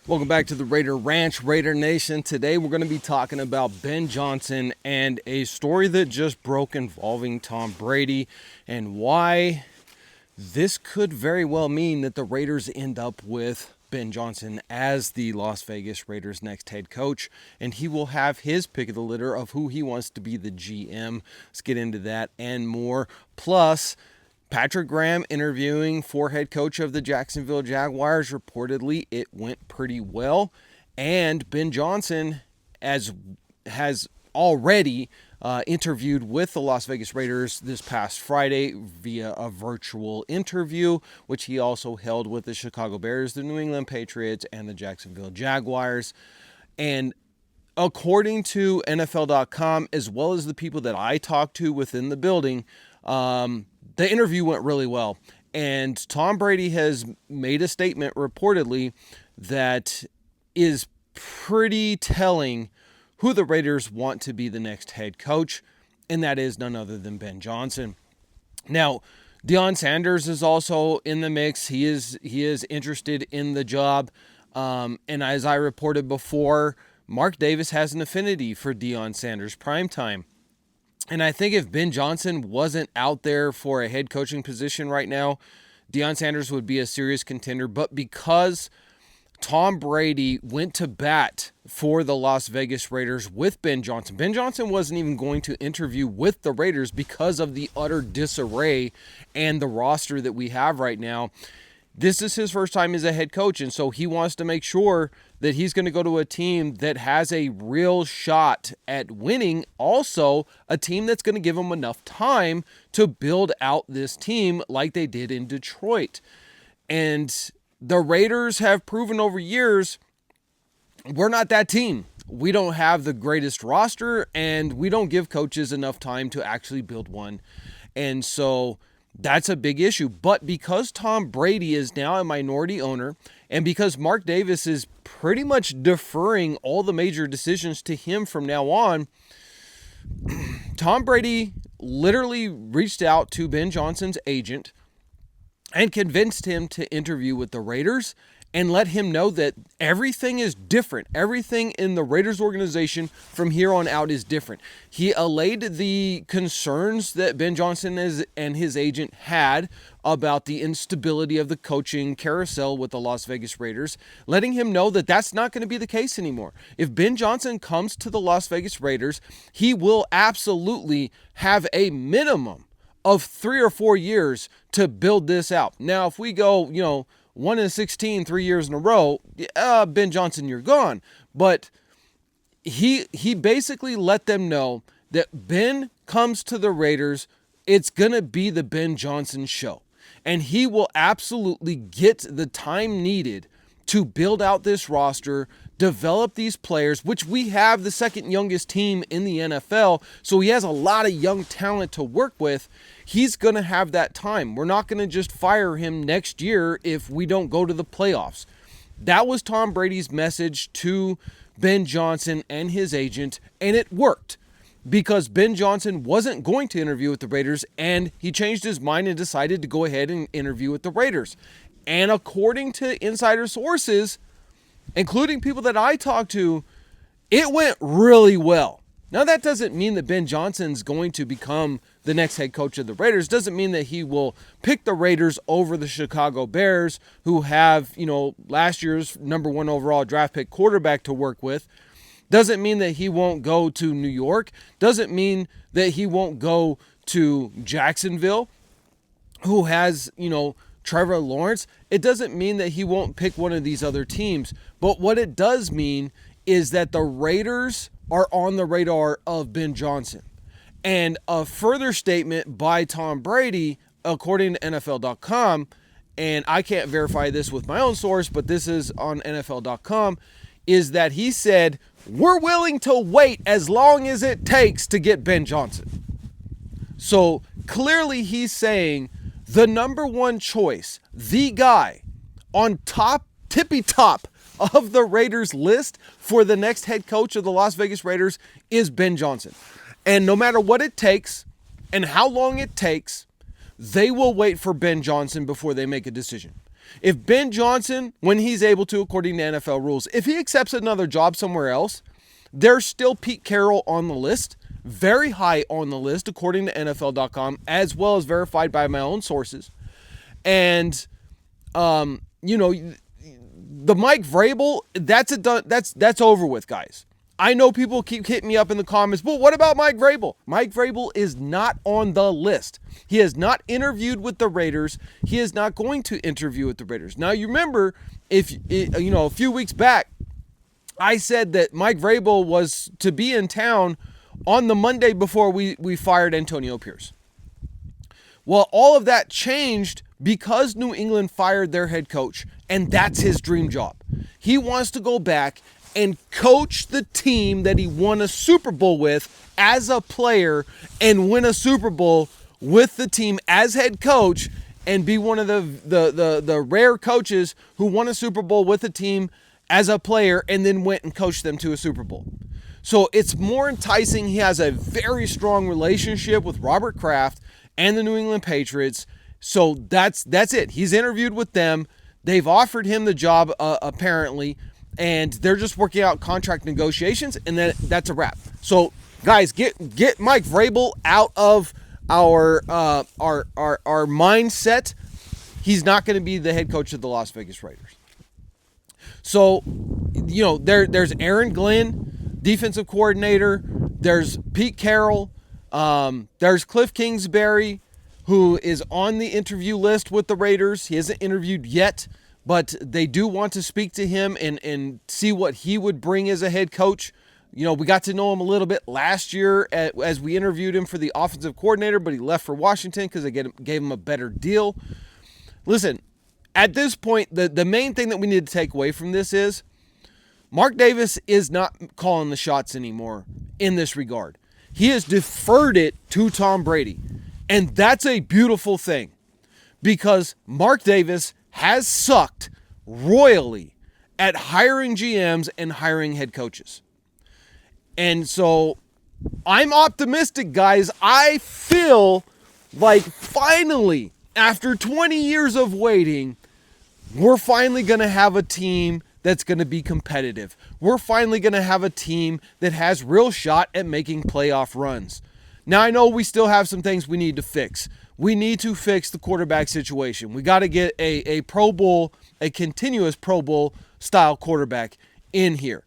Welcome back to the Raider Ranch, Raider Nation. Today we're going to be talking about Ben Johnson and a story that just broke involving Tom Brady and why this could very well mean that the Raiders end up with Ben Johnson as the Las Vegas Raiders' next head coach, and he will have his pick of the litter of who he wants to be the GM. Let's get into that and more. Plus, Patrick Graham interviewing for head coach of the Jacksonville Jaguars. Reportedly, it went pretty well. And Ben Johnson has already interviewed with the Las Vegas Raiders this past Friday via a virtual interview, which he also held with the Chicago Bears, the New England Patriots, and the Jacksonville Jaguars. And according to NFL.com, as well as the people that I talked to within the building, the interview went really well. And Tom Brady has made a statement reportedly that is pretty telling who the Raiders want to be the next head coach, and that is none other than Ben Johnson. Now, Deion Sanders is also in the mix. He is interested in the job. And as I reported before, Mark Davis has an affinity for Deion Sanders primetime. And I think if Ben Johnson wasn't out there for a head coaching position right now, Deion Sanders would be a serious contender. But because Tom Brady went to bat for the Las Vegas Raiders with Ben Johnson wasn't even going to interview with the Raiders because of the utter disarray and the roster that we have right now. This is his first time as a head coach, and so he wants to make sure that he's going to go to a team that has a real shot at winning. Also, a team that's going to give him enough time to build out this team like they did in Detroit. And the Raiders have proven over years, we're not that team. We don't have the greatest roster, and we don't give coaches enough time to actually build one. And so that's a big issue. But because Tom Brady is now a minority owner, and because Mark Davis is pretty much deferring all the major decisions to him from now on, Tom Brady literally reached out to Ben Johnson's agent and convinced him to interview with the Raiders and let him know that everything is different. Everything in the Raiders organization from here on out is different. He allayed the concerns that Ben Johnson and his agent had about the instability of the coaching carousel with the Las Vegas Raiders, letting him know that that's not going to be the case anymore. If Ben Johnson comes to the Las Vegas Raiders, he will absolutely have a minimum of 3 or 4 years to build this out. Now, if we go, 1-16, 3 years in a row, Ben Johnson, you're gone. But he basically let them know that Ben comes to the Raiders, it's going to be the Ben Johnson show. And he will absolutely get the time needed to build out this roster, develop these players, which we have the second youngest team in the NFL, so he has a lot of young talent to work with. He's going to have that time. We're not going to just fire him next year if we don't go to the playoffs. That was Tom Brady's message to Ben Johnson and his agent, and it worked because Ben Johnson wasn't going to interview with the Raiders, and he changed his mind and decided to go ahead and interview with the Raiders. And according to insider sources, including people that I talked to, it went really well. Now, that doesn't mean that Ben Johnson's going to become the next head coach of the Raiders. Doesn't mean that he will pick the Raiders over the Chicago Bears, who have, last year's number 1 overall draft pick quarterback to work with. Doesn't mean that he won't go to New York. Doesn't mean that he won't go to Jacksonville, who has, Trevor Lawrence. It doesn't mean that he won't pick one of these other teams. But what it does mean is that the Raiders are on the radar of Ben Johnson. And a further statement by Tom Brady, according to NFL.com, and I can't verify this with my own source, but this is on NFL.com, is that he said, we're willing to wait as long as it takes to get Ben Johnson. So clearly he's saying the number one choice, the guy on tippy top of the Raiders list for the next head coach of the Las Vegas Raiders is Ben Johnson. And no matter what it takes and how long it takes, they will wait for Ben Johnson before they make a decision. If Ben Johnson, when he's able to, according to NFL rules, if he accepts another job somewhere else, there's still Pete Carroll on the list, very high on the list, according to NFL.com, as well as verified by my own sources. And, the Mike Vrabel, that's over with, guys. I know people keep hitting me up in the comments, but what about Mike Vrabel? Mike Vrabel is not on the list. He has not interviewed with the Raiders. He is not going to interview with the Raiders. Now, you remember, a few weeks back, I said that Mike Vrabel was to be in town on the Monday before we fired Antonio Pierce. Well, all of that changed because New England fired their head coach, and that's his dream job. He wants to go back and coach the team that he won a Super Bowl with as a player and win a Super Bowl with the team as head coach and be one of the rare coaches who won a Super Bowl with a team as a player and then went and coached them to a Super Bowl. So it's more enticing. He has a very strong relationship with Robert Kraft and the New England Patriots. So that's it. He's interviewed with them. They've offered him the job, apparently, and they're just working out contract negotiations, and then that's a wrap. So, guys, get Mike Vrabel out of our mindset. He's not going to be the head coach of the Las Vegas Raiders. So, there's Aaron Glenn, defensive coordinator. There's Pete Carroll. There's Cliff Kingsbury, who is on the interview list with the Raiders. He hasn't interviewed yet, but they do want to speak to him and see what he would bring as a head coach. We got to know him a little bit last year as we interviewed him for the offensive coordinator, but he left for Washington because they gave him a better deal. Listen, at this point, the main thing that we need to take away from this is Mark Davis is not calling the shots anymore in this regard. He has deferred it to Tom Brady. And that's a beautiful thing because Mark Davis has sucked royally at hiring GMs and hiring head coaches. And so I'm optimistic, guys. I feel like finally, after 20 years of waiting, we're finally going to have a team that's going to be competitive. We're finally going to have a team that has real shot at making playoff runs. Now, I know we still have some things we need to fix. We need to fix the quarterback situation. We got to get a Pro Bowl, a continuous Pro Bowl style quarterback in here.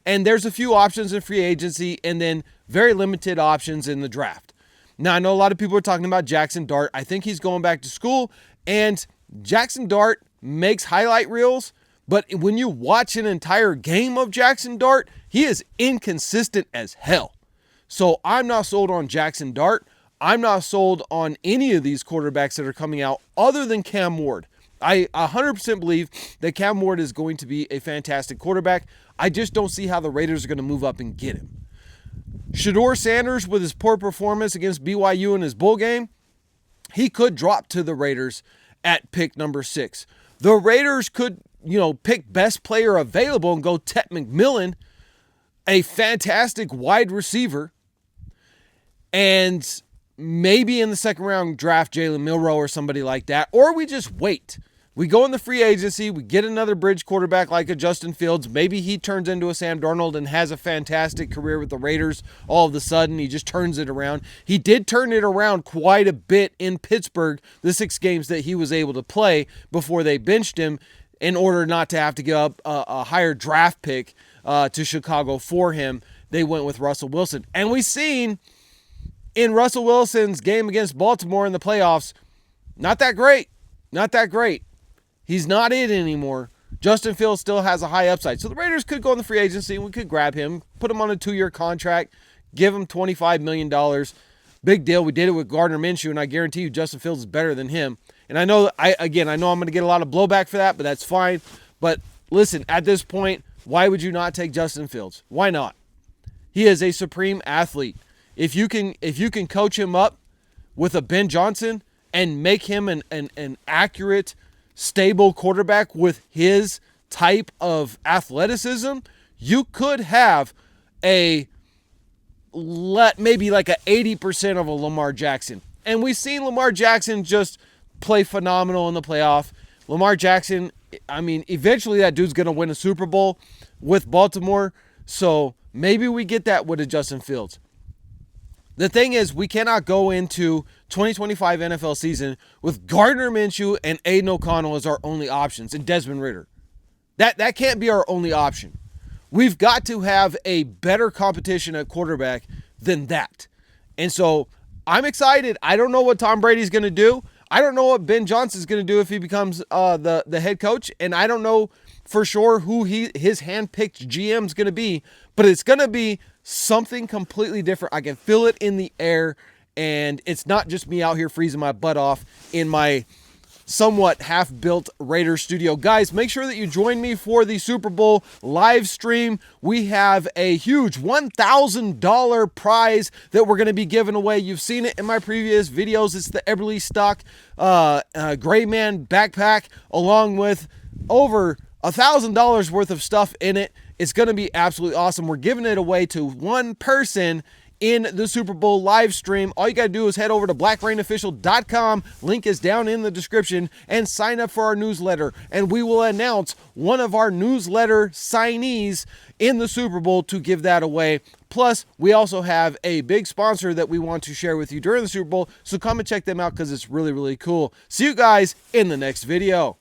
And there's a few options in free agency and then very limited options in the draft. Now, I know a lot of people are talking about Jackson Dart. I think he's going back to school, and Jackson Dart makes highlight reels, but when you watch an entire game of Jackson Dart, he is inconsistent as hell. So I'm not sold on Jackson Dart. I'm not sold on any of these quarterbacks that are coming out other than Cam Ward. I 100% believe that Cam Ward is going to be a fantastic quarterback. I just don't see how the Raiders are going to move up and get him. Shedeur Sanders, with his poor performance against BYU in his bowl game, he could drop to the Raiders at pick number 6. The Raiders could, pick best player available and go Tet McMillan, a fantastic wide receiver, and maybe in the second round draft Jalen Milroe or somebody like that. Or we just wait. We go in the free agency. We get another bridge quarterback like a Justin Fields. Maybe he turns into a Sam Darnold and has a fantastic career with the Raiders. All of a sudden, he just turns it around. He did turn it around quite a bit in Pittsburgh, the 6 games that he was able to play before they benched him in order not to have to give up a higher draft pick to Chicago for him. They went with Russell Wilson. And we've seen in Russell Wilson's game against Baltimore in the playoffs, not that great. Not that great. He's not it anymore. Justin Fields still has a high upside. So the Raiders could go in the free agency and we could grab him, put him on a 2-year contract, give him $25 million. Big deal. We did it with Gardner Minshew, and I guarantee you Justin Fields is better than him. And I know I'm going to get a lot of blowback for that, but that's fine. But listen, at this point, why would you not take Justin Fields? Why not? He is a supreme athlete. If you can coach him up with a Ben Johnson and make him an accurate, stable quarterback with his type of athleticism, you could have maybe like a 80% of a Lamar Jackson. And we've seen Lamar Jackson just play phenomenal in the playoff. Lamar Jackson, I mean, eventually that dude's going to win a Super Bowl with Baltimore. So maybe we get that with a Justin Fields. The thing is, we cannot go into 2025 NFL season with Gardner Minshew and Aiden O'Connell as our only options and Desmond Ridder. That can't be our only option. We've got to have a better competition at quarterback than that. And so I'm excited. I don't know what Tom Brady's going to do. I don't know what Ben Johnson's going to do if he becomes the head coach. And I don't know for sure who his handpicked GM's going to be. But it's going to be something completely different. I can feel it in the air. And it's not just me out here freezing my butt off in my somewhat half-built Raider studio. Guys, make sure that you join me for the Super Bowl live stream. We have a huge $1,000 prize that we're going to be giving away. You've seen it in my previous videos. It's the Eberly Stock Gray Man backpack, along with over $1,000 worth of stuff in it. It's going to be absolutely awesome. We're giving it away to one person in the Super Bowl live stream. All you got to do is head over to blackrainofficial.com. Link is down in the description, and sign up for our newsletter. And we will announce one of our newsletter signees in the Super Bowl to give that away. Plus, we also have a big sponsor that we want to share with you during the Super Bowl. So come and check them out because it's really, really cool. See you guys in the next video.